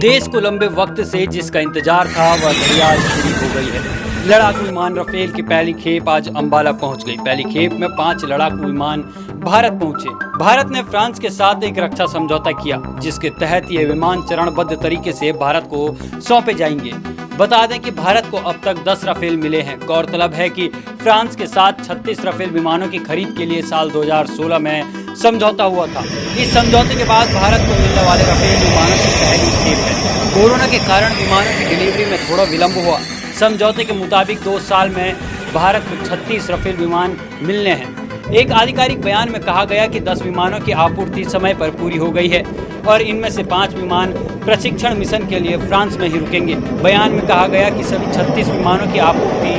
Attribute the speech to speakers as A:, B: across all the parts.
A: देश को लंबे वक्त से जिसका इंतजार था वह घड़ी आज पूरी हो गई है। लड़ाकू विमान राफेल की पहली खेप आज अंबाला पहुंच गई। पहली खेप में 5 लड़ाकू विमान भारत पहुंचे। भारत ने फ्रांस के साथ एक रक्षा समझौता किया, जिसके तहत ये विमान चरणबद्ध तरीके से भारत को सौंपे जाएंगे। बता दें कि भारत को अब तक 10 राफेल मिले हैं। गौरतलब है कि फ्रांस के साथ 36 राफेल विमानों की खरीद के लिए साल 2016 में समझौता हुआ था। इस समझौते के बाद भारत को मिलने वाले राफेल विमानों की पहली खेप है। कोरोना के कारण विमानों की डिलीवरी में थोड़ा विलंब हुआ। समझौते के मुताबिक 2 साल में भारत को 36 राफेल विमान मिलने हैं। एक आधिकारिक बयान में कहा गया कि 10 विमानों की आपूर्ति समय पर पूरी हो गई है और इनमें से 5 विमान प्रशिक्षण मिशन के लिए फ्रांस में ही रुकेंगे। बयान में कहा गया कि सभी 36 विमानों की आपूर्ति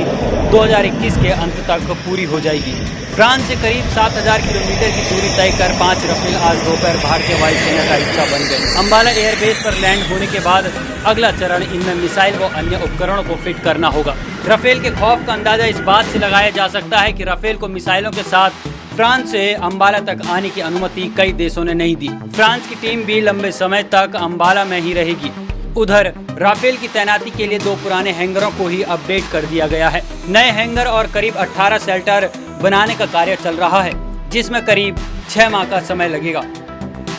A: 2021 के अंत तक पूरी हो जाएगी। फ्रांस से करीब 7000 किलोमीटर की दूरी तय कर 5 राफेल आज दोपहर भारतीय वायुसेना का हिस्सा बन गए। अंबाला एयरबेस पर लैंड होने के बाद अगला चरण इनमें मिसाइल व अन्य उपकरणों को फिट करना होगा। राफेल के खौफ का अंदाजा इस बात से लगाया जा सकता है कि राफेल को मिसाइलों के साथ फ्रांस से अंबाला तक आने की अनुमति कई देशों ने नहीं दी। फ्रांस की टीम भी लंबे समय तक अंबाला में ही रहेगी। उधर राफेल की तैनाती के लिए 2 पुराने हैंगरों को ही अपडेट कर दिया गया है। नए हैंगर और करीब 18 शेल्टर बनाने का कार्य चल रहा है, जिसमें करीब 6 माह का समय लगेगा।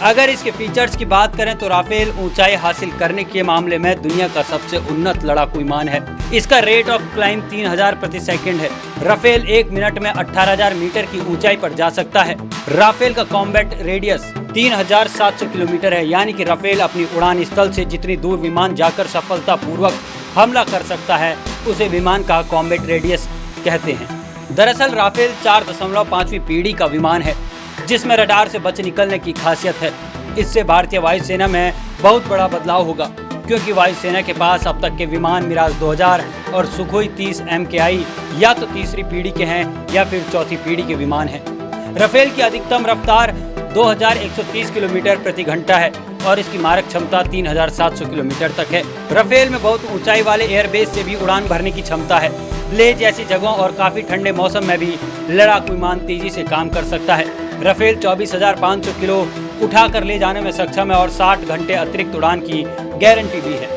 A: अगर इसके फीचर्स की बात करें तो राफेल ऊंचाई हासिल करने के मामले में दुनिया का सबसे उन्नत लड़ाकू विमान है। इसका रेट ऑफ क्लाइंब 3000 प्रति सेकंड है। राफेल 1 मिनट में 18000 मीटर की ऊंचाई पर जा सकता है। राफेल का कॉम्बैट रेडियस 3700 किलोमीटर है, यानी कि राफेल अपनी उड़ान स्थल से जितनी दूर विमान जाकर सफलतापूर्वक हमला कर सकता है उसे विमान का कॉम्बैट रेडियस कहते हैं। दरअसल राफेल 4.5वीं पीढ़ी का विमान है, जिसमें रडार से बच निकलने की खासियत है। इससे भारतीय वायुसेना में बहुत बड़ा बदलाव होगा, क्योंकि वायुसेना के पास अब तक के विमान मिराज 2000 और सुखोई 30 MKI या तो तीसरी पीढ़ी के हैं या फिर चौथी पीढ़ी के विमान हैं। राफेल की अधिकतम रफ्तार 2130 किलोमीटर प्रति घंटा है और इसकी मारक क्षमता 3700 किलोमीटर तक है। राफेल में बहुत ऊंचाई वाले एयरबेस से भी उड़ान भरने की क्षमता है। लेह जैसी जगहों और काफी ठंडे मौसम में भी लड़ाकू विमान तेजी से काम कर सकता है। राफेल 24,500 किलो उठाकर ले जाने में सक्षम है और 60 घंटे अतिरिक्त उड़ान की गारंटी भी है।